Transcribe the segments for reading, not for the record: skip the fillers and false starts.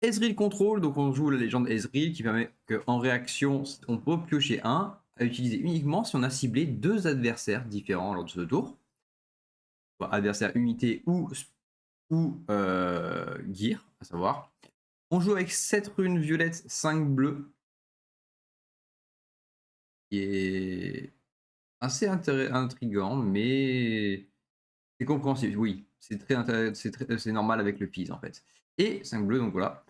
Ezreal Control, donc on joue la légende Ezreal qui permet qu'en réaction, on peut piocher un à utiliser uniquement si on a ciblé 2 adversaires différents lors de ce tour. Soit adversaire unité ou gear, à savoir. On joue avec 7 runes violettes, 5 bleues. Qui est assez intriguant, mais c'est compréhensible. Oui, c'est normal avec le Fizz en fait. Et 5 bleus, donc voilà.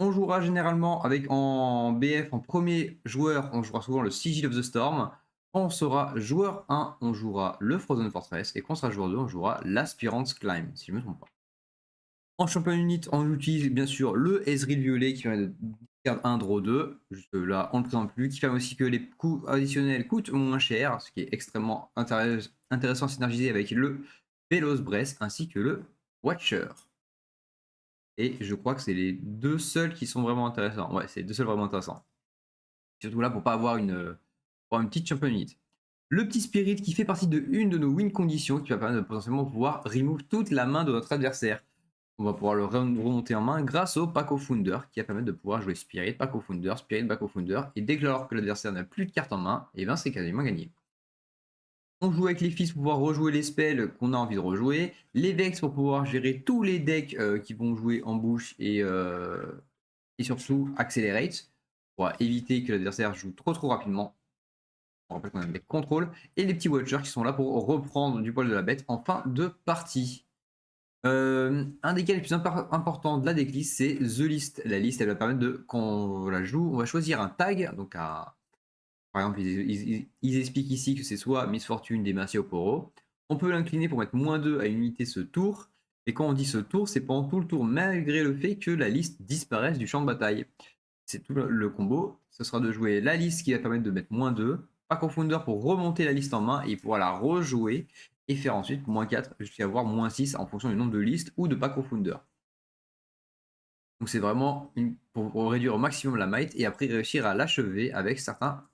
On jouera généralement avec en BF, en premier joueur, on jouera souvent le Sigil of the Storm. Quand on sera joueur 1, on jouera le Frozen Fortress. Et quand on sera joueur 2, on jouera l'Aspirant's Climb, si je ne me trompe pas. En champion unit, on utilise bien sûr le Ezreal violet qui permet de perdre 1 draw 2. Juste là, on ne le présente plus. Qui permet aussi que les coûts additionnels coûtent moins cher, ce qui est extrêmement intéressant à synergiser avec le Velos Breath ainsi que le Watcher. Et je crois que c'est les deux seuls qui sont vraiment intéressants. Ouais, c'est les deux seuls vraiment intéressants. Surtout là pour pas avoir une petite champion unit. Le petit spirit qui fait partie de une de nos win conditions qui va permettre de potentiellement pouvoir remove toute la main de notre adversaire. On va pouvoir le remonter en main grâce au Pack of Founder qui va permettre de pouvoir jouer Spirit, Pack of Founder, Spirit, Pack of Founder. Et dès que l'adversaire n'a plus de cartes en main, et ben c'est quasiment gagné. On joue avec les fils pour pouvoir rejouer les spells qu'on a envie de rejouer. Les Vex pour pouvoir gérer tous les decks qui vont jouer en bouche et surtout Accelerate pour éviter que l'adversaire joue trop rapidement. On rappelle qu'on a un deck contrôle. Et les petits Watchers qui sont là pour reprendre du poil de la bête en fin de partie. Un des cas les plus importants de la decklist, c'est The List. La liste, elle va permettre de, quand on la joue, on va choisir un tag. Donc, par exemple, ils expliquent ici que c'est soit Miss Fortune, Demacia ou Poro. On peut l'incliner pour mettre -2 à une unité ce tour. Et quand on dit ce tour, c'est pendant tout le tour, malgré le fait que la liste disparaisse du champ de bataille. C'est tout le combo. Ce sera de jouer la liste qui va permettre de mettre -2. Pas confondeur pour remonter la liste en main et pouvoir la rejouer et faire ensuite -4 jusqu'à avoir -6 en fonction du nombre de listes ou de pack founder. Donc c'est vraiment pour réduire au maximum la might et après réussir à l'achever avec certains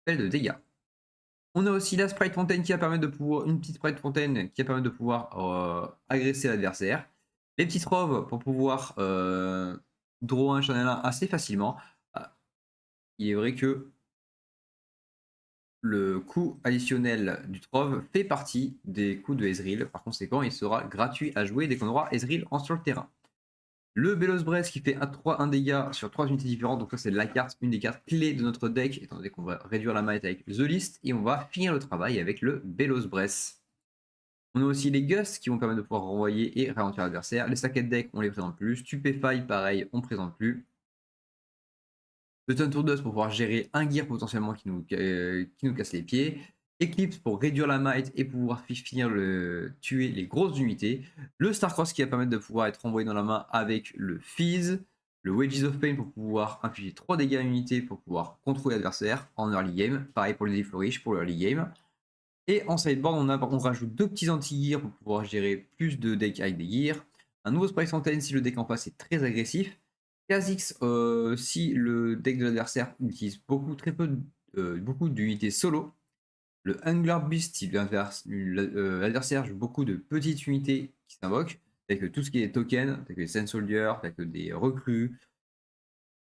spells de dégâts. On a aussi la Sprite Fontaine qui va permettre de pouvoir, une petite Sprite Fontaine qui va permettre de pouvoir agresser l'adversaire. Les petites robes pour pouvoir draw un channel 1 assez facilement. Il est vrai que le coût additionnel du Trove fait partie des coûts de Ezreal. Par conséquent, il sera gratuit à jouer dès qu'on aura Ezreal sur le terrain. Le Belos Breath qui fait 1 dégât sur 3 unités différentes. Donc ça, c'est la carte, une des cartes clés de notre deck, étant donné qu'on va réduire la might avec The List. Et on va finir le travail avec le Belos Breath. On a aussi les Gusts qui vont permettre de pouvoir renvoyer et ralentir l'adversaire. Les Stacked Deck, on les présente plus. Stupefy, pareil, on ne présente plus. Le Turn to Dust pour pouvoir gérer un gear potentiellement qui nous casse les pieds. Eclipse pour réduire la might et pouvoir finir tuer les grosses unités. Le Starcross qui va permettre de pouvoir être envoyé dans la main avec le Fizz. Le Wages of Pain pour pouvoir infliger 3 dégâts à unité pour pouvoir contrôler l'adversaire en early game. Pareil pour les Flourish pour le early game. Et en sideboard, on rajoute 2 petits anti-gears pour pouvoir gérer plus de decks avec des gears. Un nouveau Sprite Fontaine si le deck en face est très agressif. Kha'Zix si le deck de l'adversaire utilise beaucoup d'unités solo. Le Angler Beast si l'adversaire joue beaucoup de petites unités qui s'invoquent, avec tout ce qui est token, avec les Sand Soldiers, avec des recrues.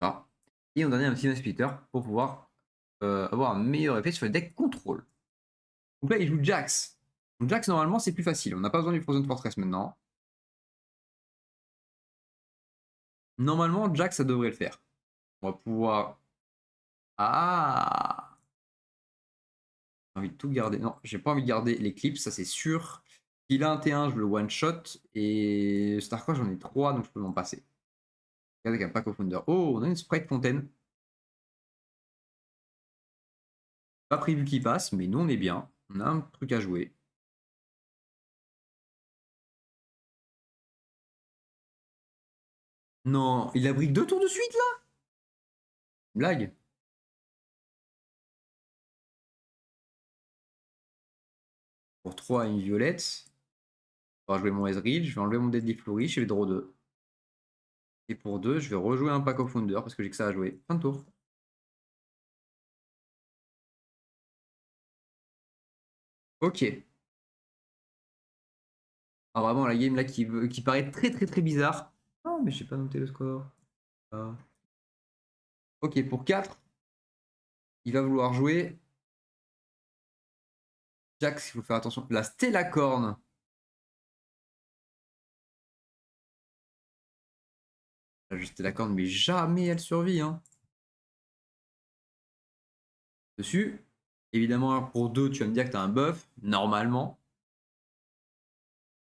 Voilà. Et on donne un petit Splitter pour pouvoir avoir un meilleur effet sur le deck contrôle. Donc là, il joue Jax. Donc Jax, normalement, c'est plus facile. On n'a pas besoin du Frozen Fortress maintenant. Normalement, Jax, ça devrait le faire. On va pouvoir... Ah, j'ai envie de tout garder. Non, j'ai pas envie de garder l'éclipse, ça c'est sûr. Il a un T1, je le one-shot. Et Starcross, j'en ai 3, donc je peux m'en passer. Regardez avec un Pack of Wonder. Oh, on a une Sprite Fontaine. Pas prévu qu'il passe, mais nous on est bien. On a un truc à jouer. Non, il a brique 2 tours de suite là. Blague. Pour 3 une violette. On va jouer mon Ezreal, je vais enlever mon Deadly Flourish, je vais draw 2. Et pour 2, je vais rejouer un Pack of Wonder parce que j'ai que ça à jouer. Fin de tour. Ok. Ah, vraiment la game là qui paraît très bizarre. Oh mais j'ai pas noté le score. Ok, pour 4, il va vouloir jouer. Jax, il faut faire attention. La Stellacorn. La Stellacorn, mais jamais elle survit. Hein. Dessus. Évidemment, pour 2, tu vas me dire que tu as un buff. Normalement.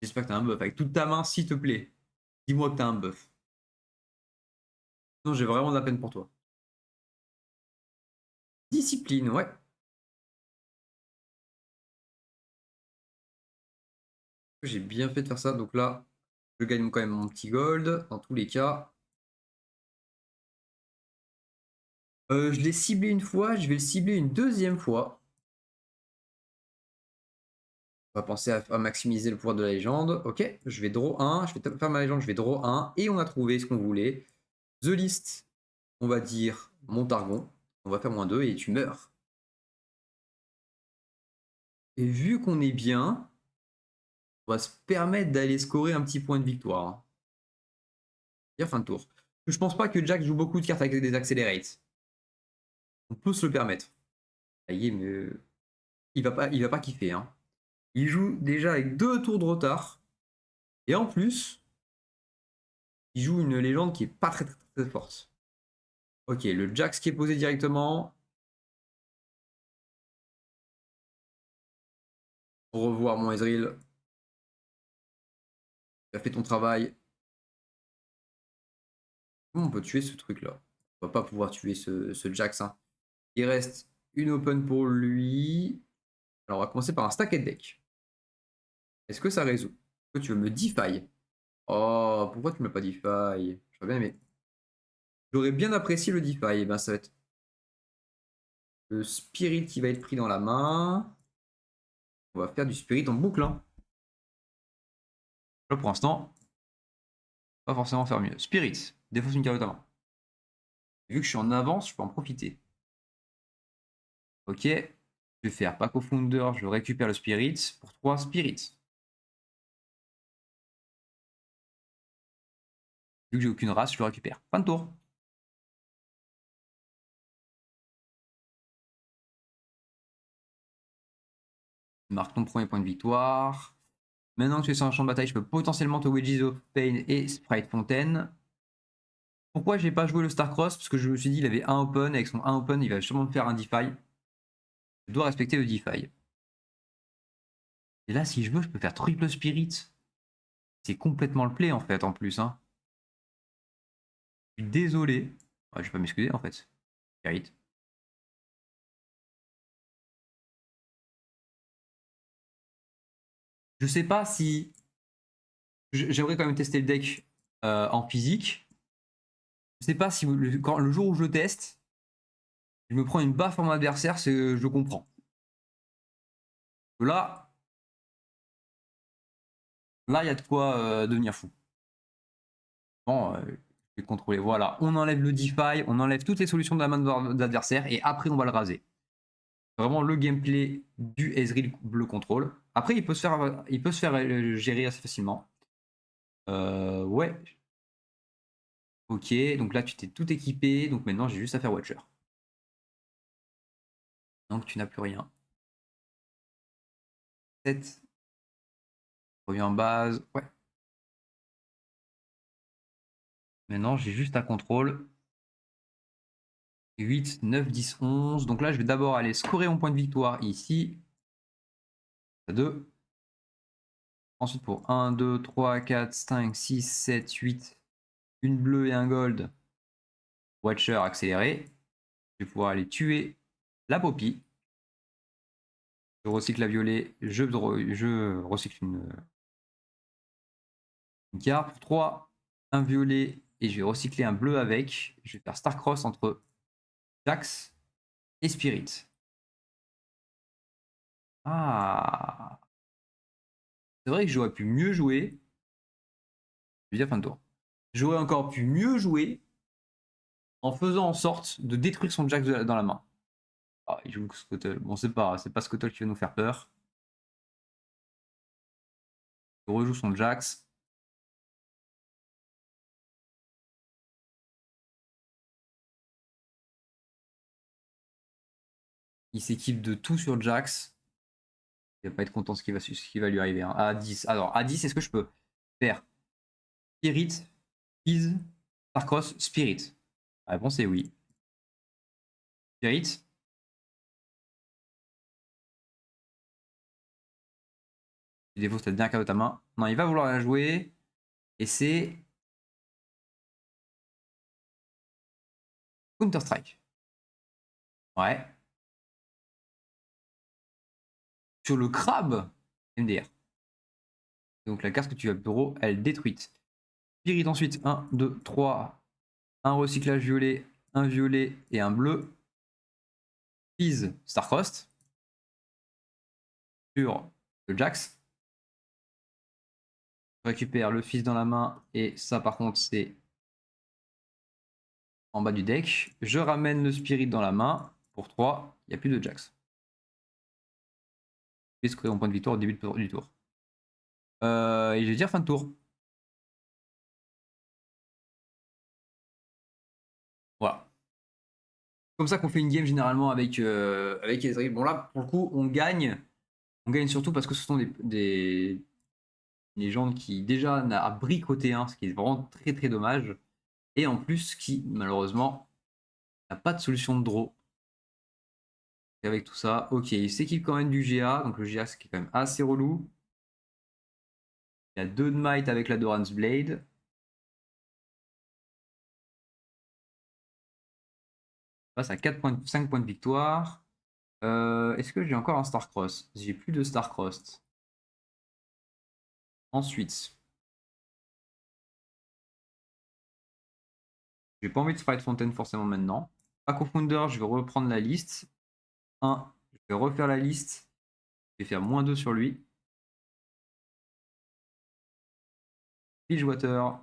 J'espère que tu as un buff. Avec toute ta main, s'il te plaît. Dis-moi que tu as un buff. Sinon, j'ai vraiment de la peine pour toi. Discipline, ouais. J'ai bien fait de faire ça. Donc là, je gagne quand même mon petit gold. Dans tous les cas. Je l'ai ciblé une fois. Je vais le cibler une deuxième fois. On va penser à maximiser le pouvoir de la légende. Ok, je vais draw 1. Je vais faire ma légende. Je vais draw 1. Et on a trouvé ce qu'on voulait. The List. On va dire mon Targon. On va faire -2 et tu meurs. Et vu qu'on est bien, on va se permettre d'aller scorer un petit point de victoire. Et fin de tour. Je pense pas que Jack joue beaucoup de cartes avec des accelerates. On peut se le permettre. Ça y est, mais il va pas kiffer. Hein. Il joue déjà avec 2 tours de retard. Et en plus, il joue une légende qui est pas très très, très forte. Ok, le Jax qui est posé directement. Au revoir mon Ezreal. Tu as fait ton travail. Comment on peut tuer ce truc là? On va pas pouvoir tuer ce Jax. Hein. Il reste une open pour lui. Alors on va commencer par un stacked deck. Est-ce que ça résout? Est-ce que tu veux me defy? Oh, pourquoi tu m'as pas defy? J'aurais bien aimé. J'aurais bien apprécié le defy. Et ben ça va être le spirit qui va être pris dans la main. On va faire du spirit en boucle. Hein. Là pour l'instant, pas forcément faire mieux. Spirit, défausse une carte de ta main. Vu que je suis en avance, je peux en profiter. Ok, je vais faire Pack of Founder, je récupère le Spirit pour 3 Spirits. Vu que j'ai aucune race, je le récupère. Fin de tour. Marque ton premier point de victoire. Maintenant que tu es sur un champ de bataille, je peux potentiellement te Wedges of Pain et Sprite Fontaine. Pourquoi j'ai pas joué le Starcross? Parce que je me suis dit il avait un open, avec son 1 open, il va sûrement me faire un defy. Je dois respecter le defy. Et là, si je veux, je peux faire triple spirit. C'est complètement le play en fait, en plus. Hein. Je suis désolé. Je vais pas m'excuser en fait. Spirit. Je sais pas si. J'aimerais quand même tester le deck en physique. Je sais pas si le jour où je le teste, je me prends une baffe en mon adversaire, je comprends. Là, il y a de quoi devenir fou. Bon, je vais contrôler. Voilà, on enlève le DeFi, on enlève toutes les solutions de la main de l'adversaire et après on va le raser. Vraiment le gameplay du Ezreal bleu contrôle. Après, il peut se faire gérer assez facilement. Ouais. Ok, donc là tu t'es tout équipé, donc maintenant j'ai juste à faire Watcher. Donc tu n'as plus rien. 7. Reviens en base. Ouais. Maintenant j'ai juste un contrôle. 8, 9, 10, 11. Donc là je vais d'abord aller scorer mon point de victoire ici. 2. Ensuite pour 1, 2, 3, 4, 5, 6, 7, 8. Une bleue et un gold. Watcher accéléré. Je vais pouvoir aller tuer la Poppy. Je recycle la violet. Je recycle une carte. Pour 3, un violet. Et je vais recycler un bleu avec. Je vais faire Starcross entre Jax et Spirit. Ah. C'est vrai que j'aurais pu mieux jouer. Je vais dire fin de tour. J'aurais encore pu mieux jouer en faisant en sorte de détruire son Jax dans la main. Ah, il joue Scuttle. Bon, c'est pas Scuttle qui va nous faire peur. Il rejoue son Jax. Il s'équipe de tout sur Jax. Il va pas être content de ce qui va lui arriver. Hein. À 10. Alors, à 10, est-ce que je peux faire Spirit, Fizz, Starcross, Spirit? La réponse est oui. Spirit. Tu défausses ta dernière carte de ta main. Non, il va vouloir la jouer. Et c'est Counter-Strike. Ouais. Sur le crabe, MDR. Donc la carte que tu as bureau, elle est détruite. Spirit ensuite, 1, 2, 3. Un recyclage violet, un violet et un bleu. Fizz, Starcross. Sur le Jax. Je récupère le Fizz dans la main et ça par contre c'est en bas du deck. Je ramène le Spirit dans la main. Pour 3, il n'y a plus de Jax. Je vais scorer mon point de victoire au début du tour. Et je vais dire fin de tour. Voilà. Comme ça qu'on fait une game généralement avec les. Bon là, pour le coup, on gagne. On gagne surtout parce que ce sont des gens qui déjà n'a bricoté un, ce qui est vraiment très très dommage. Et en plus, qui malheureusement n'a pas de solution de draw. Et avec tout ça, ok, il s'équipe quand même du GA. Donc le GA, c'est quand même assez relou. Il y a 2 de might avec la Doran's Blade. On passe à 5 points de victoire. Est-ce que j'ai encore un Starcross? J'ai plus de Starcross. Ensuite, j'ai pas envie de Sprite Fontaine forcément maintenant. Pack of Wonder, je vais reprendre la liste. 1, je vais refaire la liste. Je vais faire -2 sur lui. Bridgewater.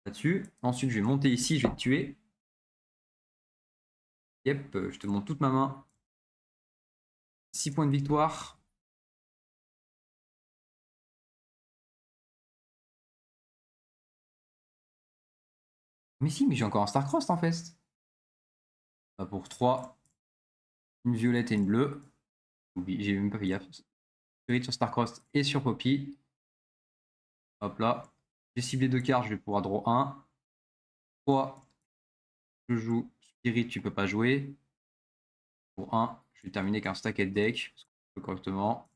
Là-dessus. Ensuite, je vais monter ici, je vais te tuer. Yep, je te montre toute ma main. 6 points de victoire. Mais si, mais j'ai encore un Starcross en fait. Pour 3, une violette et une bleue. J'ai même pas fait gaffe. Spirit sur Starcross et sur Poppy. Hop là. J'ai ciblé 2 cartes, je vais pouvoir draw 1. 3, je joue Spirit, tu peux pas jouer. Pour 1, je vais terminer avec un stacked deck. Correctement.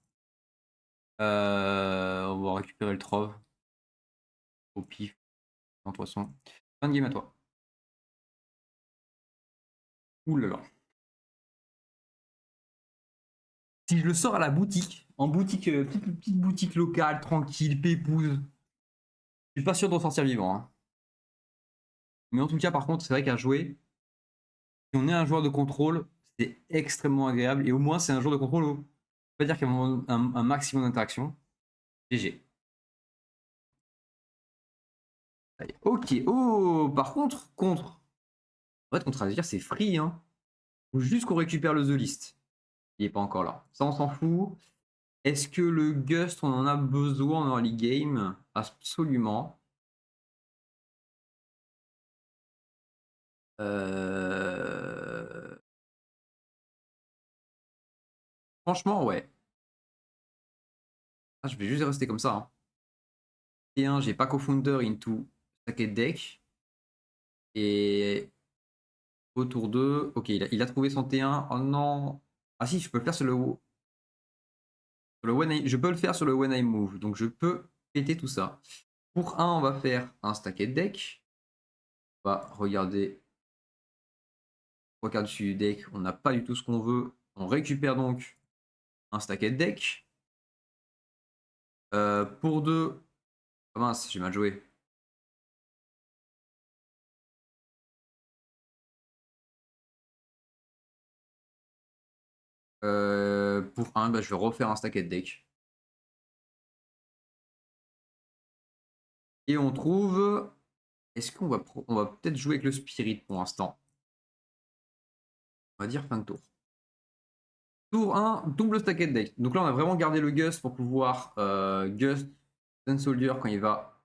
On va récupérer le trove. Au pif. En poisson. Fin de game à toi. Ouh là là. Si je le sors à la boutique, en boutique, petite boutique locale, tranquille, pépouse, je suis pas sûr d'en sortir vivant. Hein. Mais en tout cas, par contre, c'est vrai qu'à jouer, si on est un joueur de contrôle, c'est extrêmement agréable. Et au moins, c'est un joueur de contrôle où on peut dire qu'il y a un maximum d'interaction. GG. Ok. Oh, par contre, contre. En fait, contre Azir, c'est free. Hein. Faut juste qu'on récupère le The List. Il est pas encore là. Ça, on s'en fout. Est-ce que le Gust, on en a besoin en early game? Absolument. Franchement, ouais. Ah, je vais juste rester comme ça. Hein. Et un, j'ai pas co-founder into Stacked Deck. Et autour 2. Ok, il a trouvé son T1. Oh non. Ah si, je peux le faire sur le When I, je peux le faire sur le When I Move. Donc je peux péter tout ça. Pour un, on va faire un Stacked Deck. On va regarder. On regarde dessus du deck. On n'a pas du tout ce qu'on veut. On récupère donc un Stacked Deck. Pour 2. Oh mince, j'ai mal joué. Pour un, bah, je vais refaire un Stacked Deck. Et on trouve. Est-ce qu'on va, on va peut-être jouer avec le Spirit pour l'instant? On va dire fin de tour. Tour 1, double Stacked Deck. Donc là, on a vraiment gardé le Gust pour pouvoir Gust Sun Soldier quand il va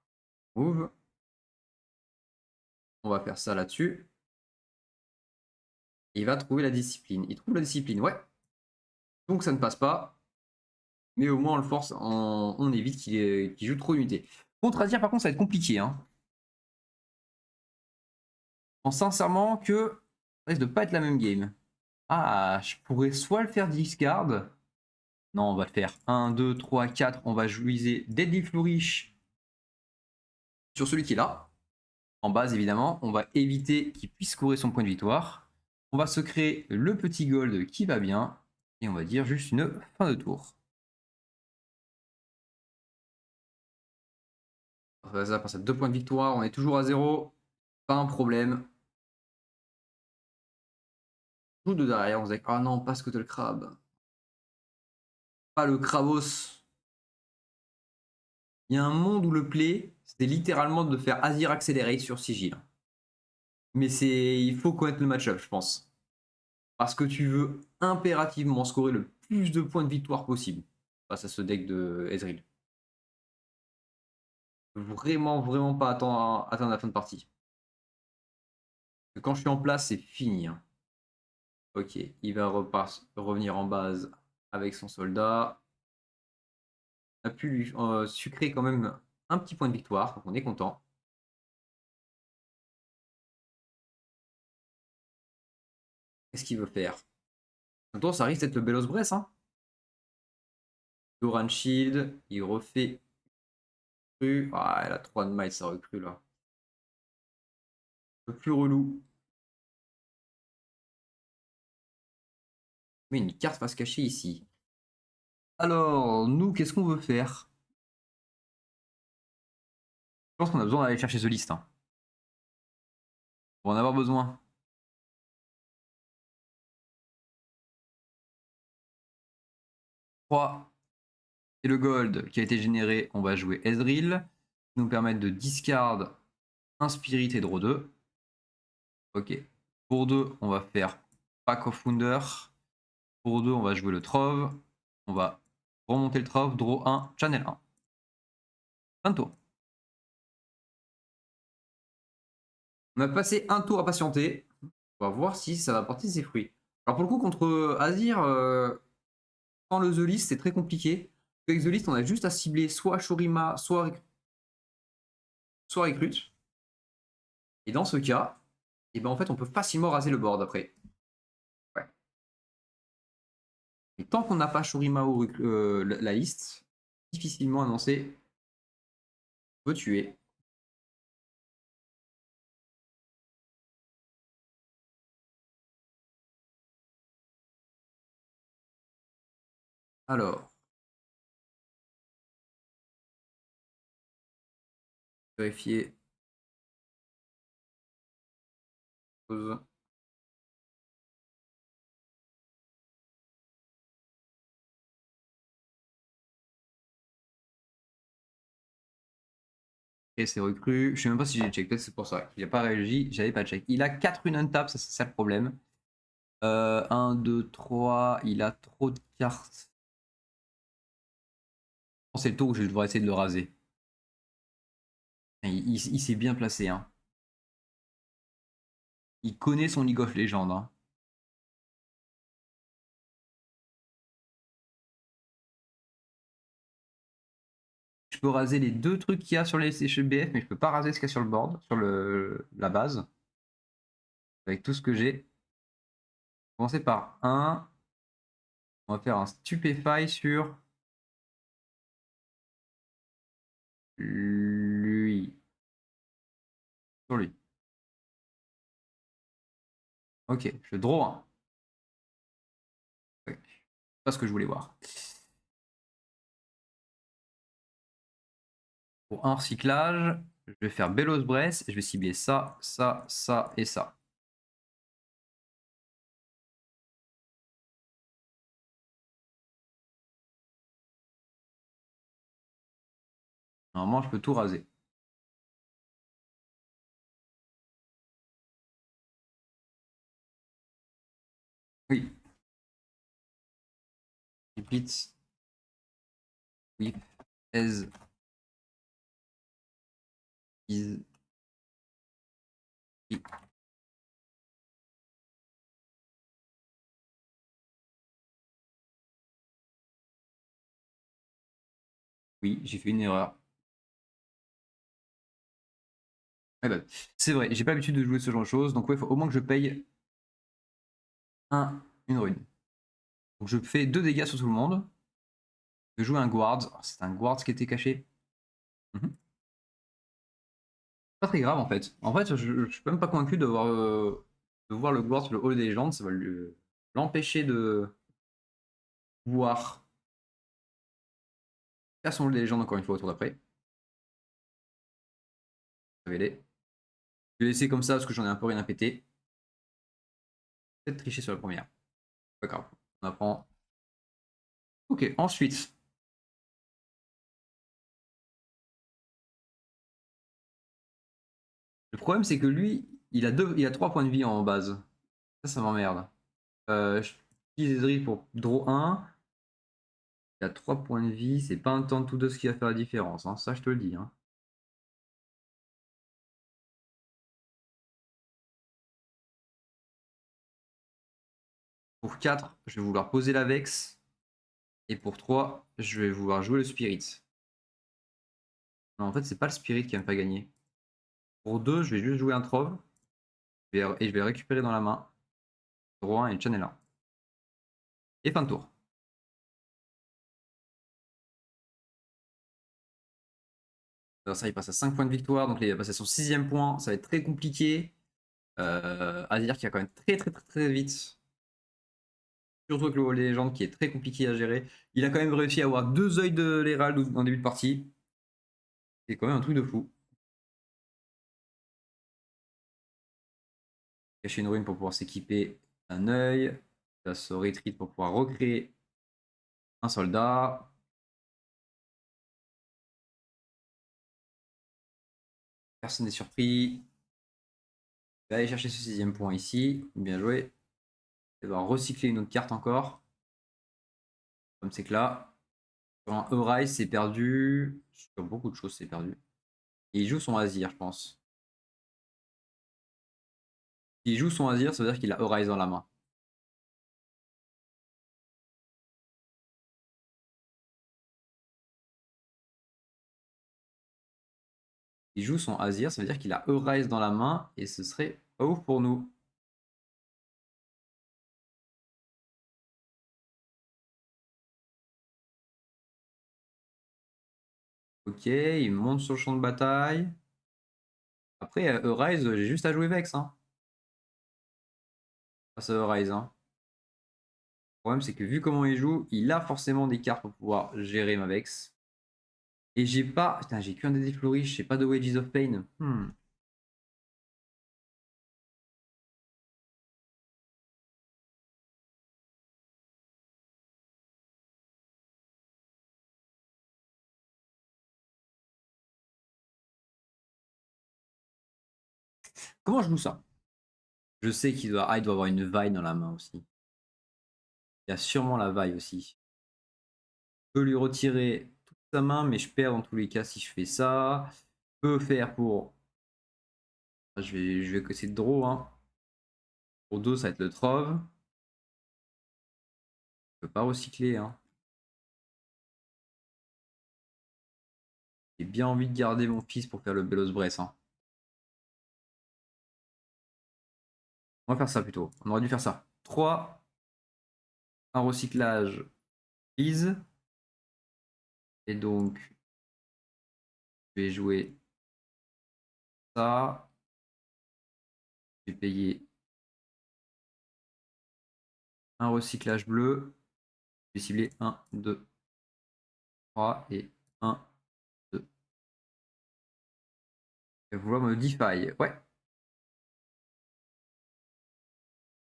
move. On va faire ça là-dessus. Il va trouver la discipline. Il trouve la discipline, ouais. Donc ça ne passe pas. Mais au moins on le force, on évite qu'il joue trop d'unités. Contre Azir, par contre, ça va être compliqué. Hein. Je pense sincèrement que ça risque de pas être la même game. Ah, je pourrais soit le faire discard. Non, on va le faire 1, 2, 3, 4. On va jouer Deadly Flourish sur celui qui est là. En base, évidemment. On va éviter qu'il puisse scorer son point de victoire. On va se créer le petit gold qui va bien. Et on va dire juste une fin de tour. Ça passe à 2 points de victoire. On est toujours à 0. Pas un problème. Joue de derrière. On se dit, ah non, pas Scuttle Crab. Pas le Kravos. Il y a un monde où le play, c'était littéralement de faire Azir Accelerate sur Sigil. Mais il faut connaître le match-up, je pense. Parce que tu veux impérativement scorer le plus de points de victoire possible face à ce deck de Ezreal. Vraiment, vraiment pas attendre la fin de partie. Quand je suis en place, c'est fini. Hein. Ok, il va revenir en base avec son soldat. On a pu lui sucrer quand même un petit point de victoire, donc on est content. Qu'est-ce qu'il veut faire? Attends, ça risque d'être le Belos Bress. Hein. Doran Shield, il refait recrue. Ah, elle a 3 de might, sa recrue là. Un peu plus relou. Mais une carte face cachée ici. Alors, nous, qu'est-ce qu'on veut faire? Je pense qu'on a besoin d'aller chercher The List. Hein. On va en avoir besoin. 3. Et le gold qui a été généré, on va jouer Ezreal. Qui nous permettre de discard un Spirit et draw 2. Ok. Pour 2, on va faire Pack of Wonder. Pour 2, on va jouer le Trove. On va remonter le Trove, draw 1, channel 1. Fin de tour. On a passé un tour à patienter. On va voir si ça va porter ses fruits. Alors pour le coup, contre Azir, sans le The List, c'est très compliqué. Avec The List, on a juste à cibler soit Shurima, soit Recrute. Et dans ce cas, et ben en fait, on peut facilement raser le board après. Ouais. Et tant qu'on n'a pas Shurima ou la liste, difficilement annoncé peut tuer. Alors, vérifier. Pause. Et c'est recru. Je sais même pas si j'ai check. Peut-être c'est pour ça. Il n'a pas réagi. J'avais pas check. Il a 4 runes untap, ça c'est ça le problème. 1, 2, 3. Il a trop de cartes. C'est le tour où je devrais essayer de le raser. Il s'est bien placé. Hein. Il connaît son League of Legends. Hein. Je peux raser les 2 trucs qu'il y a sur les BF, mais je peux pas raser ce qu'il y a sur le board, sur la base. Avec tout ce que j'ai. Commencer par 1. On va faire un Stupefy sur lui. Sur lui. Ok, je draw 1. Ouais. C'est pas ce que je voulais voir. Pour un recyclage, je vais faire Belos Bress et je vais cibler ça, ça, ça et ça. Normalement, je peux tout raser. Oui. Repeat. Oui. As is. Oui. Oui, j'ai fait une erreur. Ouais, bah, c'est vrai, j'ai pas l'habitude de jouer ce genre de choses, donc ouais, faut au moins que je paye une rune. Donc je fais 2 dégâts sur tout le monde. Je joue un guard. Oh, c'est un guard qui était caché. Mhm. Pas très grave en fait. En fait, je suis même pas convaincu de voir le guard sur le hall des légendes. Ça va l'empêcher de voir faire son hall des légendes encore une fois au tour d'après. Révélé. Je vais laisser comme ça parce que j'en ai un peu rien à péter. Peut-être tricher sur la première. Pas grave. On apprend. Ok, ensuite. Le problème c'est que lui, il a 3 points de vie en base. Ça m'emmerde. Je utilise Ezreal pour draw 1. Il a 3 points de vie, c'est pas un temps de tout deux ce qui va faire la différence, hein. Ça je te le dis. Hein. Pour 4, je vais vouloir poser la Vex. Et pour 3, je vais vouloir jouer le Spirit. Non, en fait, c'est pas le Spirit qui va me faire gagner. Pour 2, je vais juste jouer un Trove. Et je vais récupérer dans la main Roi 1 et Channel 1. Et fin de tour. Alors ça, il passe à 5 points de victoire. Donc là, il va passer à son 6ème point. Ça va être très compliqué. À dire qu'il va quand même très vite. Surtout avec le Wall des légendes qui est très compliqué à gérer. Il a quand même réussi à avoir 2 œils de l'Hérald en début de partie. C'est quand même un truc de fou. Cacher une rune pour pouvoir s'équiper un œil. Il se retreat pour pouvoir recréer un soldat. Personne n'est surpris. Il va aller chercher ce 6ème point ici. Bien joué. Il va recycler une autre carte encore. Comme c'est que là, sur un E-Rise, c'est perdu. Sur beaucoup de choses, c'est perdu. Et il joue son Azir, je pense. S'il joue son Azir, ça veut dire qu'il a E-Rise dans la main. Il joue son Azir, ça veut dire qu'il a E-Rise dans la main. Et ce serait pas ouf pour nous. Ok, il monte sur le champ de bataille. Après, E-Rise, j'ai juste à jouer Vex. Hein. Face à E-Rise. Hein. Le problème, c'est que vu comment il joue, il a forcément des cartes pour pouvoir gérer ma Vex. Et j'ai pas. Putain, j'ai qu'un des Flourish, j'ai pas de Wages of Pain. Comment je joue ça? Je sais qu'il doit... il doit avoir une vaille dans la main aussi. Il y a sûrement la vaille aussi. Je peux lui retirer toute sa main, mais je perds dans tous les cas si je fais ça. Je peux faire pour. Je vais essayer de draw. Hein. Pour 2, ça va être le Trove. Je peux pas recycler. Hein. J'ai bien envie de garder mon fils pour faire le Belos Bress. Hein. On va faire ça plutôt. On aurait dû faire ça. 3, un recyclage, please. Et donc, je vais jouer ça. Je vais payer un recyclage bleu. Je vais cibler 1, 2, 3 et 1, 2. Je vais vouloir me defy. Ouais.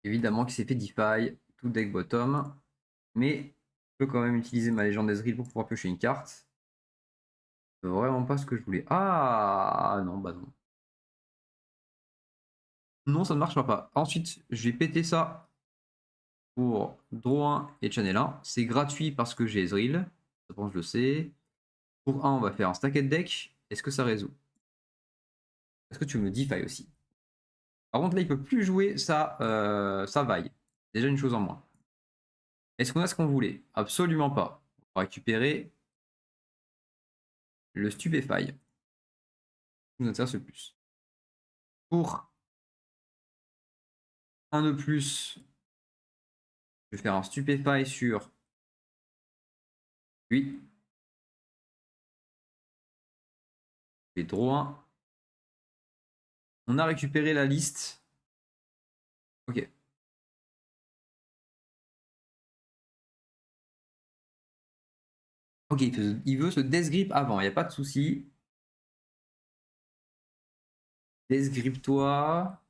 Évidemment qu'il s'est fait defy. Tout deck bottom. Mais je peux quand même utiliser ma légende d'Ezreal pour pouvoir piocher une carte. C'est vraiment pas ce que je voulais. Ah non, bah non. Non, ça ne marchera pas. Ensuite, je vais péter ça pour Draw 1 et Channel 1. C'est gratuit parce que j'ai Ezreal. Ça, je le sais. Pour 1, on va faire un stacked deck. Est-ce que ça résout? Est-ce que tu me defy aussi? Par contre, là, il peut plus jouer sa vaille. Déjà une chose en moins. Est-ce qu'on a ce qu'on voulait? Absolument pas. On va récupérer le stupéfy. Nous intéresse le plus. Pour un de plus, je vais faire un stupéfy sur lui. Je vais draw 1. On a récupéré la liste. Ok. Ok, il veut se death grip avant, il n'y a pas de souci. Death grip toi.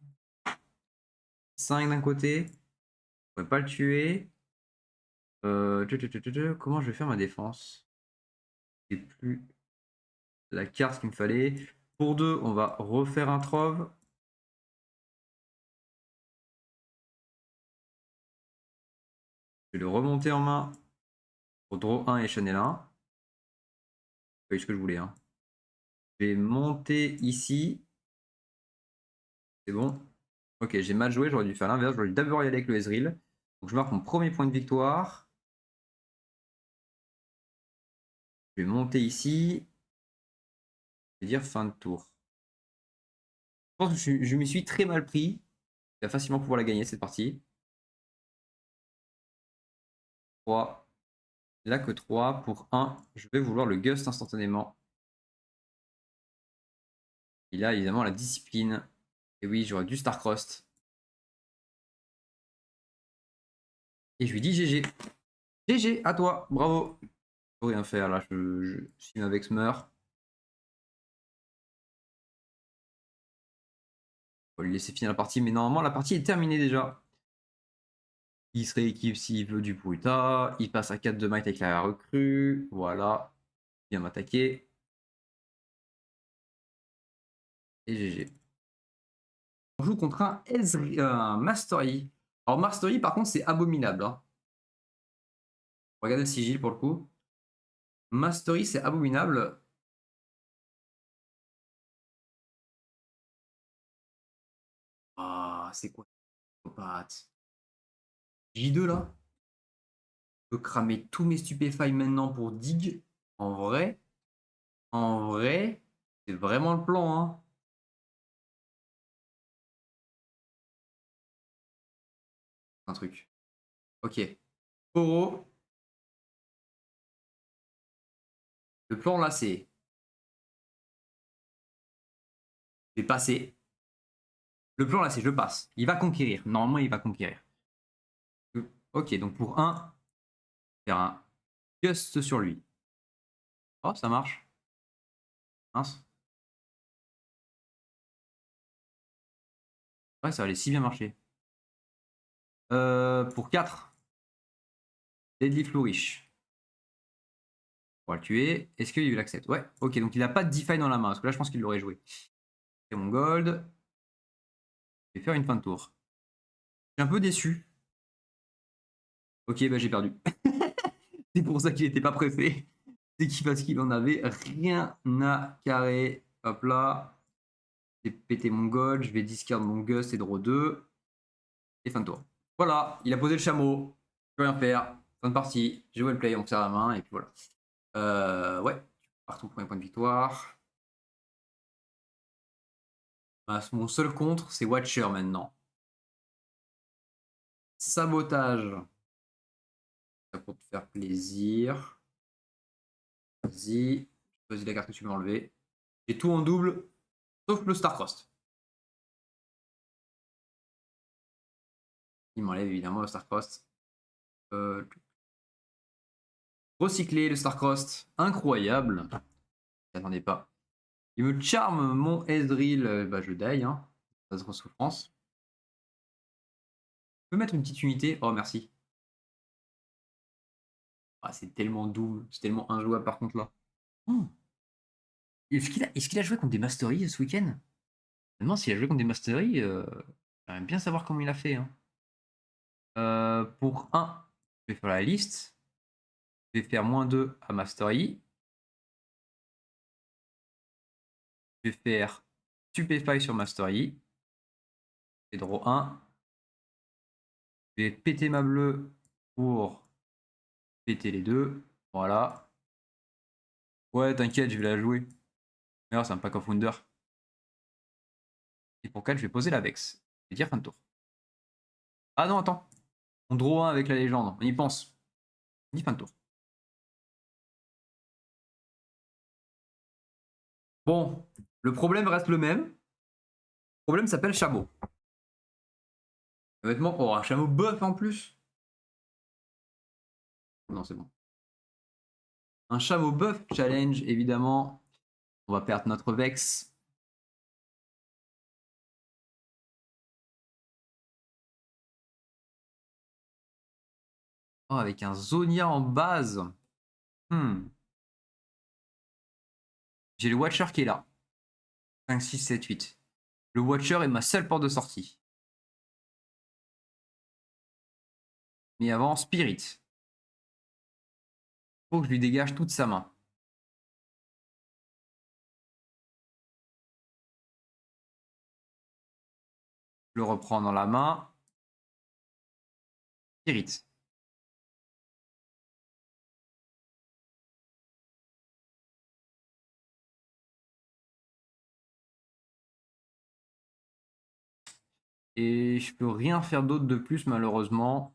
5 d'un côté. On ne peut pas le tuer. Comment je vais faire ma défense? J'ai plus la carte qu'il me fallait. Pour 2, on va refaire un trove. Je vais le remonter en main pour draw 1 et channel 1. C'est ce que je voulais. Hein. Je vais monter ici. C'est bon. Ok, j'ai mal joué, j'aurais dû faire l'inverse. J'aurais dû d'abord y aller avec le Ezreal. Donc je marque mon premier point de victoire. Je vais monter ici. Je vais dire fin de tour. Je pense que je m'y suis très mal pris. Il va facilement pouvoir la gagner cette partie. 3. Là que 3 pour 1. Je vais vouloir le Gust instantanément. Il a évidemment la discipline. Et oui, j'aurais dû Starcrossed. Et je lui dis GG. GG, à toi, bravo. Je peux rien faire là, si avec meurt. On va lui laisser finir la partie, mais normalement la partie est terminée déjà. Il se rééquipe s'il veut du Bruta. Il passe à 4 de might avec la recrue. Voilà. Il vient m'attaquer. Et GG. On joue contre un Mastery. Alors Mastery par contre c'est abominable. Hein. Regardez le sigil pour le coup. Mastery c'est abominable. Ah, c'est quoi J2 là. Je peux cramer tous mes stupéfies maintenant pour dig. En vrai, c'est vraiment le plan. Hein. Un truc. Ok. Oro. Le plan là, c'est. Je vais passer. Le plan là, c'est je passe. Il va conquérir. Normalement, il va conquérir. Ok, donc pour 1, faire un gust sur lui. Oh, ça marche. Mince. Ouais, ça allait si bien marcher. Pour 4, Deadly Flourish. On va le tuer. Est-ce qu'il l'accepte? Ouais, ok, donc il n'a pas de Defy dans la main, parce que là, je pense qu'il l'aurait joué. C'est mon gold. Je vais faire une fin de tour. Je suis un peu déçu. Ok, bah j'ai perdu. C'est pour ça qu'il n'était pas pressé. C'est parce qu'il en avait rien à carrer. Hop là. J'ai pété mon gold. Je vais discard mon gust et draw 2. Et fin de tour. Voilà, il a posé le chameau. Je peux rien faire. Fin de partie. J'ai joué le play, on me serre la main. Et puis voilà. Ouais. Partout pour mes points de victoire. Bah, mon seul contre, c'est Watcher maintenant. Sabotage. Ça pour te faire plaisir. Vas-y. Choisis la carte que tu veux enlever. J'ai tout en double, sauf le Starcrossed. Il m'enlève évidemment le Starcrossed. Recycler le Starcrossed. Incroyable. Je n'attendais pas. Il me charme mon Ezreal. Bah, je die. Hein. Ça se souffrance. Je peux mettre une petite unité. Oh, merci. Ah, c'est tellement double. C'est tellement injouable par contre là. Oh. Est-ce qu'il a joué contre des Mastery ce week-end? Non, s'il a joué contre des Mastery, j'aimerais bien savoir comment il a fait. Hein. Pour 1, je vais faire la liste. Je vais faire -2 à Mastery. Je vais faire Stupéfy sur Mastery. Et draw 1. Je vais péter ma bleue pour péter les deux. Voilà. Ouais, t'inquiète, je vais la jouer. D'ailleurs, c'est un pack of Wonder. Et pour 4, je vais poser la Vex. Je vais dire fin de tour. Ah non, attends. On draw 1 avec la légende. On y pense. On dit fin de tour. Bon, le problème reste le même. Le problème s'appelle chameau. Honnêtement, oh, un chameau buff en plus. Non, c'est bon. Un chameau buff challenge, évidemment. On va perdre notre Vex. Oh, avec un Zonia en base. J'ai le Watcher qui est là. 5, 6, 7, 8. Le Watcher est ma seule porte de sortie. Mais avant, Spirit. Faut que je lui dégage toute sa main. Je le reprends dans la main. Spirit. Et je peux rien faire d'autre de plus, malheureusement.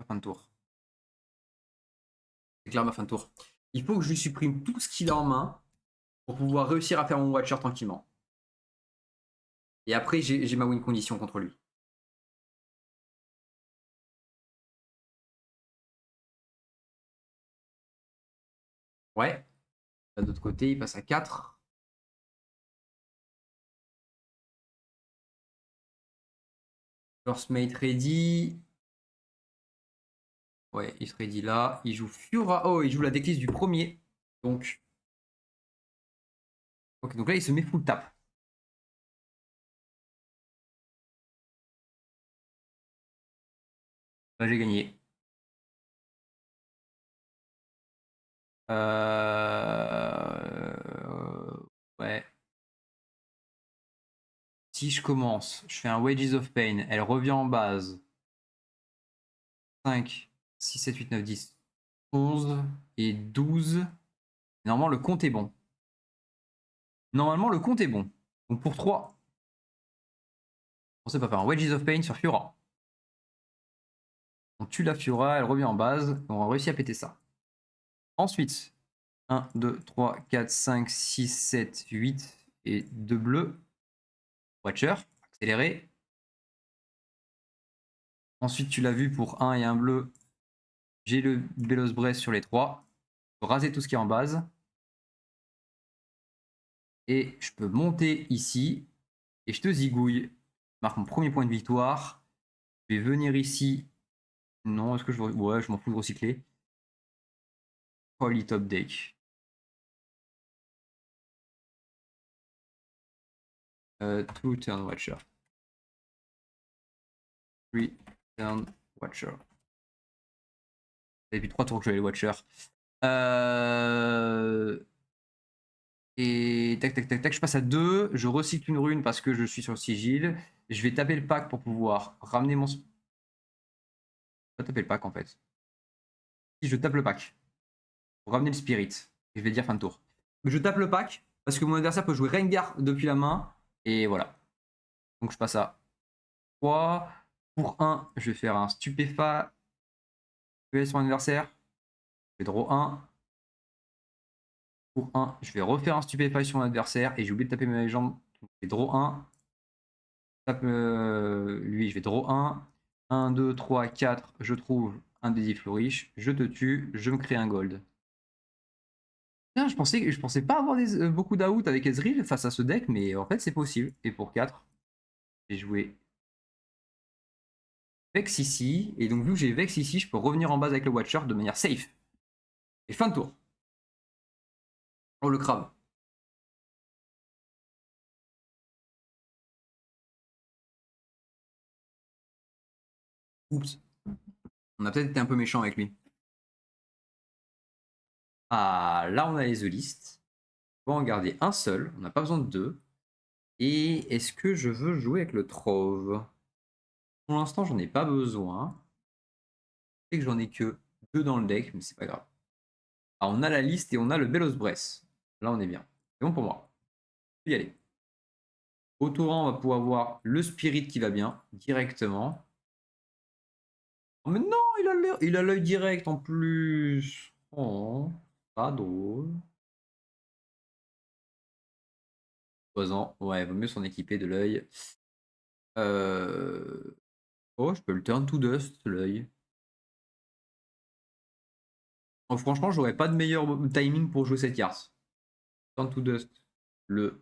Fin de tour. C'est clair, ma fin de tour. Il faut que je lui supprime tout ce qu'il a en main pour pouvoir réussir à faire mon Watcher tranquillement. Et après, j'ai ma win condition contre lui. Ouais. De l'autre côté, il passe à 4. First mate ready. Ouais, il se ready là. Il joue Fiora. Oh, il joue la decklist du premier. Donc. Ok, donc là, il se met full tap. Bah, j'ai gagné. Ouais. Si je commence, je fais un Wages of Pain, elle revient en base. 5, 6, 7, 8, 9, 10, 11 et 12. Normalement, le compte est bon. Normalement, le compte est bon. Donc pour 3, on sait pas faire un Wages of Pain sur Fiora. On tue la Fiora, elle revient en base. On a réussi à péter ça. Ensuite, 1, 2, 3, 4, 5, 6, 7, 8 et 2 bleus. Watcher, accéléré. Ensuite, tu l'as vu pour 1 et 1 bleu. J'ai le Belos Brest sur les 3. Je peux raser tout ce qui est en base. Et je peux monter ici. Et je te zigouille. Je marque mon premier point de victoire. Je vais venir ici. Non, est-ce que je... Ouais, je m'en fous de recycler. Holy top deck. Two turn watcher. 3 turn watcher. Depuis 3 tours que je vais les watcher. Et tac, tac, tac, tac. Je passe à 2. Je recycle une rune parce que je suis sur sigil. Je vais taper le pack pour pouvoir ramener mon... Je vais taper le pack en fait. Si je tape le pack pour ramener le spirit, et je vais dire fin de tour. Je tape le pack parce que mon adversaire peut jouer Rengar depuis la main. Et voilà. Donc je passe à 3. Pour 1, je vais faire un stupéfat. Je vais sur mon adversaire. Je vais draw 1. Pour 1, je vais refaire un stupéfat sur mon adversaire. Et j'ai oublié de taper mes légendes. Je vais draw 1. Tape lui, je vais draw 1. 1, 2, 3, 4. Je trouve un Daisy Flourish. Je te tue. Je me crée un gold. Putain, je pensais pas avoir beaucoup d'out avec Ezreal face à ce deck, mais en fait c'est possible. Et pour 4, j'ai joué Vex ici. Et donc vu que j'ai Vex ici, je peux revenir en base avec le Watcher de manière safe. Et fin de tour. Oh le crabe. Oups. On a peut-être été un peu méchant avec lui. Ah, là on a les listes. On va en garder un seul. On n'a pas besoin de deux. Et est-ce que je veux jouer avec le Trove? Pour l'instant, j'en ai pas besoin. Je sais que j'en ai que deux dans le deck, mais c'est pas grave. Ah, on a la liste et on a le Belos Bress. Là, on est bien. C'est bon pour moi. Je peux y aller. Au Torrent, on va pouvoir voir le Spirit qui va bien, directement. Oh, mais non, il a l'œil direct en plus. Oh, pas drôle. Poison. Ouais, vaut mieux s'en équiper de l'œil. Oh, je peux le turn to dust, l'œil. Oh, franchement, j'aurais pas de meilleur timing pour jouer cette carte. Turn to dust. Le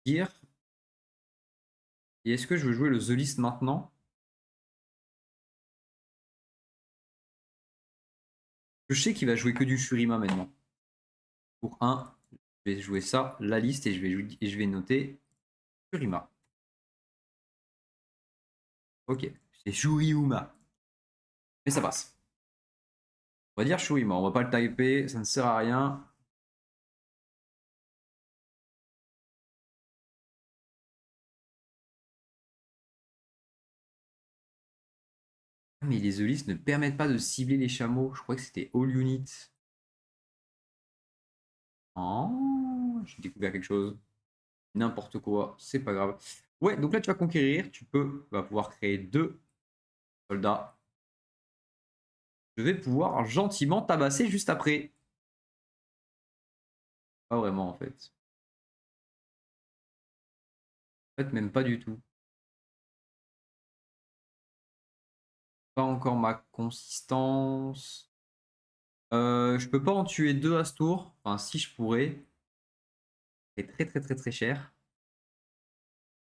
gear. Et est-ce que je veux jouer le The List maintenant? Je sais qu'il va jouer que du Shurima maintenant. Pour un, je vais jouer ça, la liste, et je vais noter Shurima. Ok, c'est Shuriuma. Mais ça passe. On va dire Shurima, on va pas le typer, ça ne sert à rien. Mais les Elis ne permettent pas de cibler les chameaux. Je crois que c'était All Unit. Oh, j'ai découvert quelque chose. N'importe quoi, c'est pas grave. Ouais, donc là tu vas conquérir, tu vas pouvoir créer 2 soldats. Je vais pouvoir gentiment tabasser juste après. Pas vraiment en fait. En fait, même pas du tout. Pas encore ma consistance. Je peux pas en tuer 2 à ce tour. Enfin, si je pourrais. C'est très très très très cher.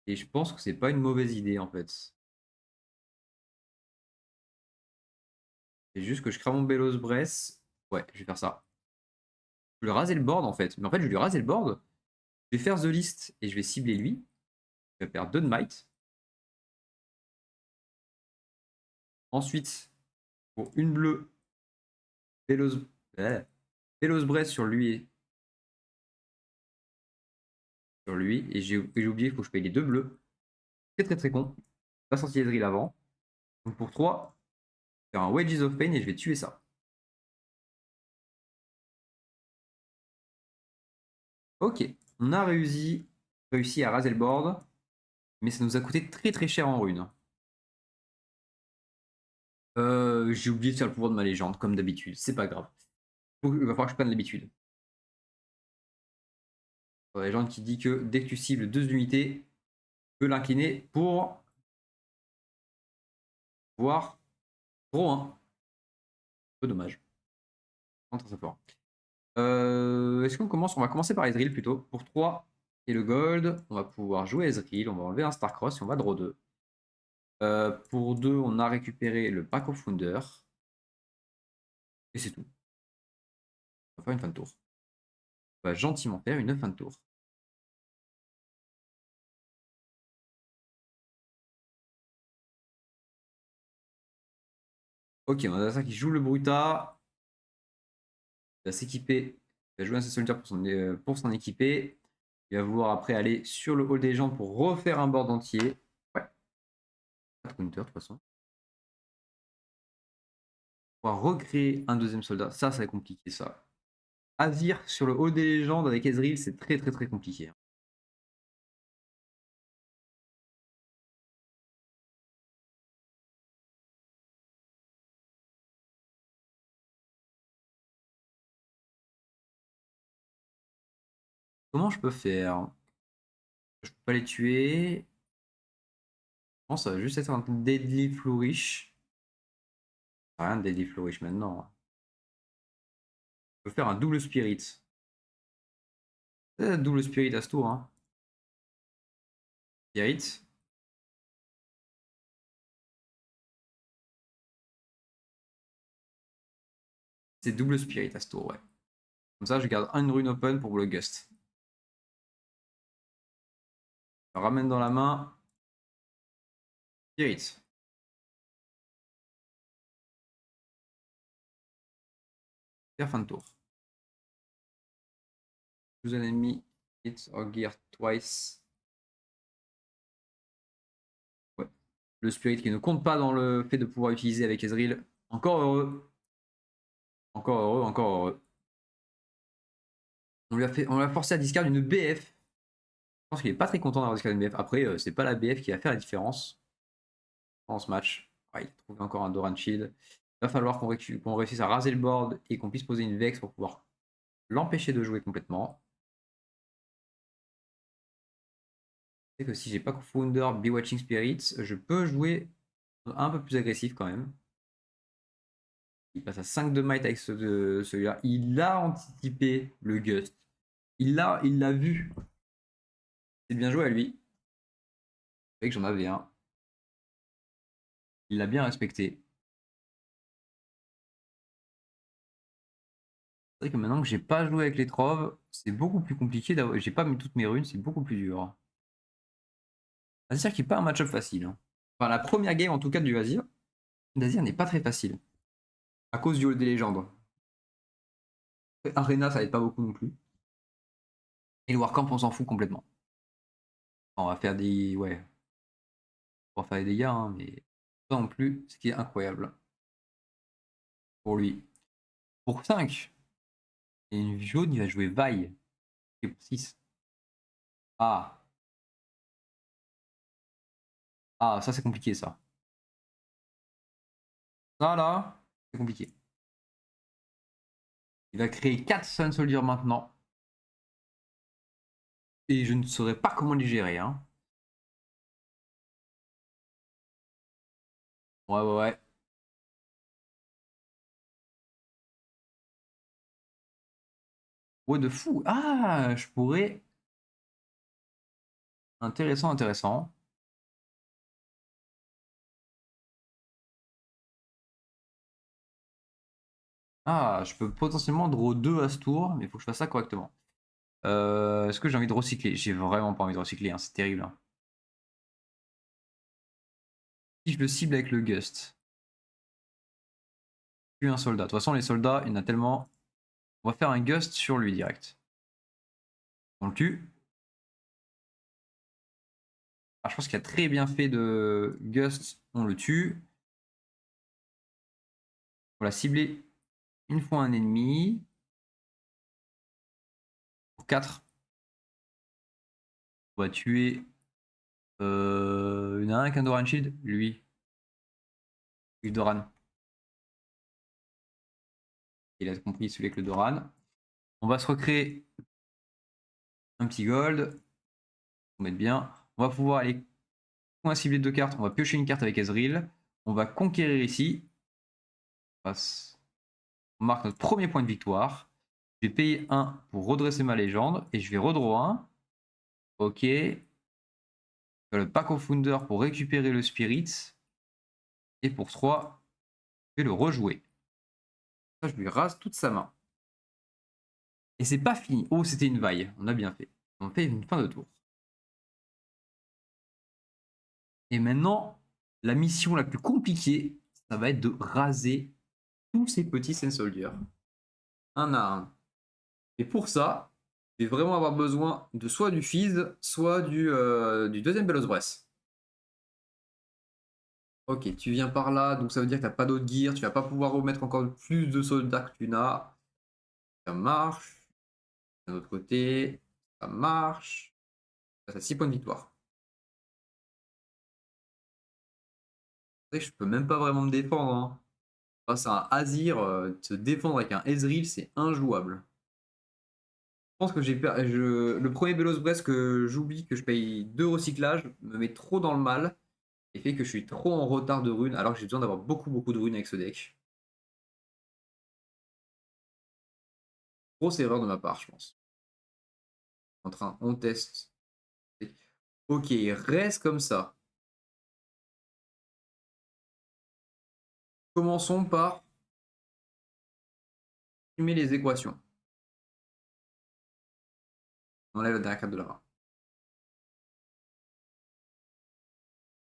Et je pense que c'est pas une mauvaise idée en fait. C'est juste que je crée mon Belos Bress. Ouais, je vais faire ça. Je vais lui raser le board en fait. Mais en fait, je vais lui raser le board. Je vais faire The List et je vais cibler lui. Je vais perdre 2 de might. Ensuite, pour une bleue, Belos, Belos Bress sur lui et sur lui. Et j'ai oublié, il faut que je paye les 2 bleus. Très très très con. Pas sorti les drills avant. Donc pour 3, faire un Wedges of Pain et je vais tuer ça. Ok, on a réussi à raser le board, mais ça nous a coûté très très cher en runes. J'ai oublié de faire le pouvoir de ma légende, comme d'habitude, c'est pas grave. Il va falloir que je prenne l'habitude. La légende qui dit que dès que tu cibles 2 unités, tu peux l'incliner pour voir gros 1. Peu dommage. Très, très fort. Est-ce qu'on commence? On va commencer par Ezreal plutôt. Pour 3 et le gold, on va pouvoir jouer Ezreal. On va enlever un Starcross et on va draw 2. Pour 2, on a récupéré le Pack of Wonder. Et c'est tout. On va faire une fin de tour. On va gentiment faire une fin de tour. Ok, on a ça qui joue le Bruta. Il va s'équiper. Il va jouer un solitaire pour s'en équiper. Il va vouloir après aller sur le hall des gens pour refaire un board entier. Ouais. Pas de counter de toute façon. On va recréer un deuxième soldat. Ça va être compliqué ça. Azir sur le hall des légendes avec Ezreal, c'est très très très compliqué. Comment je peux faire? Je peux pas les tuer. Je pense que ça va juste être un Deadly Flourish. Rien de Deadly Flourish maintenant. Je peux faire un double Spirit. Double Spirit à ce tour. Hein. Spirit. C'est double Spirit à ce tour, ouais. Comme ça, je garde une rune open pour le Gust. Je ramène dans la main. Spirit. Faire fin de tour. Choose an enemy. Hit or gear twice. Ouais. Le Spirit qui ne compte pas dans le fait de pouvoir utiliser avec Ezreal. Encore heureux. Encore heureux, encore heureux. On lui a forcé à discard une BF. Je pense qu'il est pas très content d'avoir discardé une BF. Après, c'est pas la BF qui va faire la différence dans ce match. Ouais, il a trouvé encore un Doran Shield. Il va falloir qu'on réussisse à raser le board et qu'on puisse poser une Vex pour pouvoir l'empêcher de jouer complètement. C'est que si j'ai pas Founder, Bewatching Spirits, je peux jouer un peu plus agressif quand même. Il passe à 5 de might avec celui-là. Il a anticipé le Gust. Il l'a vu. C'est bien joué à lui. C'est vrai que j'en avais un. Il l'a bien respecté. C'est vrai que maintenant que j'ai pas joué avec les troves, c'est beaucoup plus compliqué d'avoir. J'ai pas mis toutes mes runes, c'est beaucoup plus dur. Azir qui est pas un match-up facile, hein. Enfin, la première game en tout cas du Azir, d'Azir n'est pas très facile. À cause du hall des légendes. Arena, ça aide pas beaucoup non plus. Et le Warcamp, on s'en fout complètement. On va faire des. Ouais. On va faire des dégâts, hein, mais pas non plus, ce qui est incroyable. Pour lui. Pour 5. Et une jaune, il va jouer Vi. Et pour 6. Ah. Ah, ça c'est compliqué ça. Ça là, c'est compliqué. Il va créer 4 Sun Soldier maintenant. Et je ne saurais pas comment les gérer, hein. Ouais, ouais, ouais. Ouais, de fou. Ah, je pourrais. Intéressant, intéressant. Ah, je peux potentiellement draw 2 à ce tour, mais il faut que je fasse ça correctement. Est-ce que j'ai envie de recycler? J'ai vraiment pas envie de recycler, hein, c'est terrible, hein. Si je le cible avec le Gust, tue un soldat. De toute façon, les soldats, il y en a tellement. On va faire un Gust sur lui direct. On le tue. Ah, je pense qu'il a très bien fait de Gust, on le tue. On l'a ciblé une fois un ennemi. Pour 4. On va tuer. Il y en a un avec un Doran Shield. Lui. Doran. Il a compris celui avec le Doran. On va se recréer un petit gold. On va mettre bien. On va pouvoir aller. On va cibler 2 cartes. On va piocher une carte avec Ezreal. On va conquérir ici. On marque notre premier point de victoire. Je vais payer 1 pour redresser ma légende. Et je vais redraw 1. Ok. Le pack of Founder pour récupérer le Spirit. Et pour 3, je vais le rejouer. Ça, je lui rase toute sa main. Et c'est pas fini. Oh, c'était une vaille. On a bien fait. On fait une fin de tour. Et maintenant, la mission la plus compliquée, ça va être de raser tous ces petits Sand Soldiers. Un à un. Et pour ça, je vais vraiment avoir besoin de soit du Fizz, soit du deuxième Bellows Breath. Ok, tu viens par là, donc ça veut dire que tu n'as pas d'autre gear, tu vas pas pouvoir remettre encore plus de soldats que tu n'as. Ça marche. D'un autre côté, ça marche. Ça a 6 points de victoire. Je peux même pas vraiment me défendre, hein. Face à un Azir, se défendre avec un Ezreal, c'est injouable. Je pense que le premier Belos Brest que j'oublie que je paye 2 recyclages me met trop dans le mal et fait que je suis trop en retard de runes alors que j'ai besoin d'avoir beaucoup beaucoup de runes avec ce deck. Grosse erreur de ma part, je pense. On teste. Ok, reste comme ça. Commençons par supprimer les équations. On enlève la dernière carte de la main.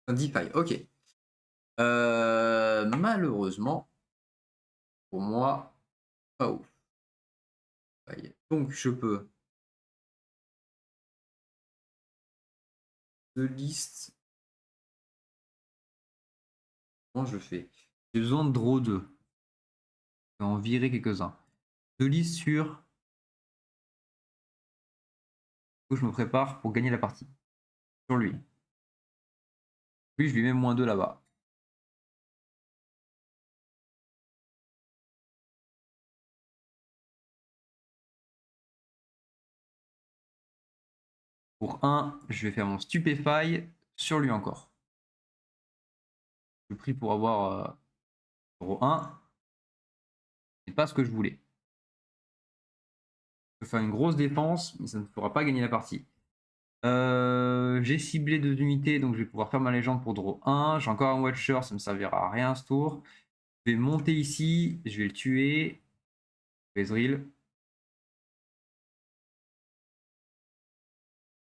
Un DeFi, ok. Malheureusement, pour moi, pas ouf. Donc je peux de liste. Comment je fais? J'ai besoin de draw 2. Je vais en virer quelques-uns. 2 listes sur... Où je me prépare pour gagner la partie. Sur lui. Lui, je lui mets -2 là-bas. Pour 1, je vais faire mon stupéfy sur lui encore. Le prix pour avoir 0,1, c'est pas ce que je voulais. Je vais faire une grosse défense, mais ça ne fera pas gagner la partie. J'ai ciblé 2 unités, donc je vais pouvoir faire ma légende pour draw 1. J'ai encore un Watcher, ça ne me servira à rien ce tour. Je vais monter ici, je vais le tuer. Ezreal.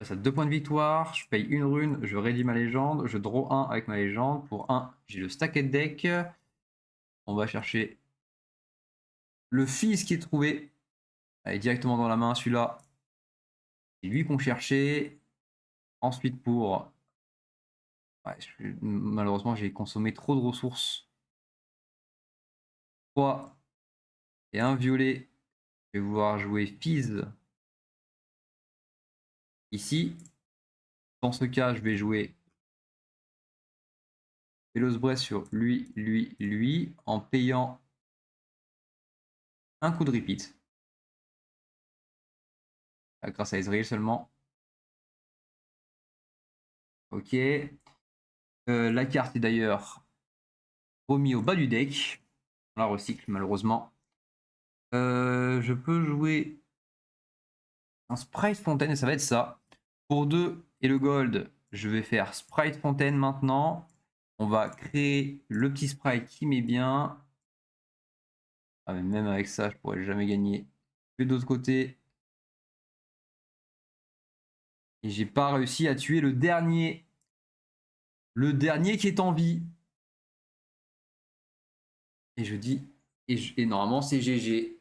Ça a 2 points de victoire, je paye une rune, je rédis ma légende, je draw 1 avec ma légende. Pour 1, j'ai le stacked deck. On va chercher le fils qui est trouvé. Allez, directement dans la main, celui-là. C'est lui qu'on cherchait. Ensuite, pour... Ouais, malheureusement, j'ai consommé trop de ressources. 3 et un violet. Je vais pouvoir jouer Fizz ici. Dans ce cas, je vais jouer Velos Breath sur lui, lui, en payant un coup de repeat. Grâce à Ezreal seulement. Ok. La carte est d'ailleurs remise au bas du deck. On la recycle malheureusement. Je peux jouer un Sprite Fontaine et ça va être ça. Pour 2 et le gold, je vais faire Sprite Fontaine maintenant. On va créer le petit sprite qui met bien. Ah, mais même avec ça, je pourrais jamais gagner. De l'autre côté. Et j'ai pas réussi à tuer le dernier. Le dernier qui est en vie. Et je dis. Et normalement, c'est GG.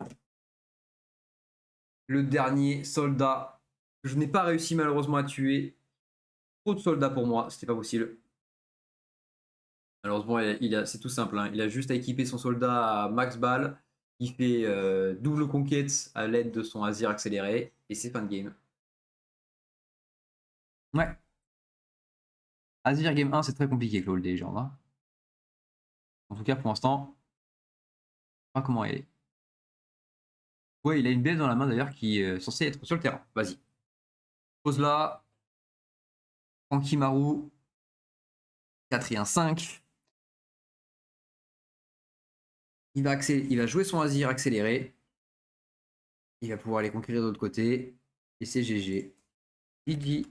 Le dernier soldat. Je n'ai pas réussi malheureusement à tuer. Trop de soldats pour moi. C'était pas possible. Malheureusement, c'est tout simple. Hein. Il a juste à équiper son soldat à max balle. Il fait double conquête à l'aide de son Azir accéléré. Et c'est fin de game. Ouais. Azir game 1, c'est très compliqué, Claude, des gens. Hein. En tout cas, pour l'instant, je sais pas comment elle est. Ouais, il a une BF dans la main d'ailleurs qui est censée être sur le terrain. Vas-y. Pose là. Ankimaru. 4 et 1, 5. Il va jouer son Azir accéléré. Il va pouvoir aller conquérir de l'autre côté. Et c'est GG. GG.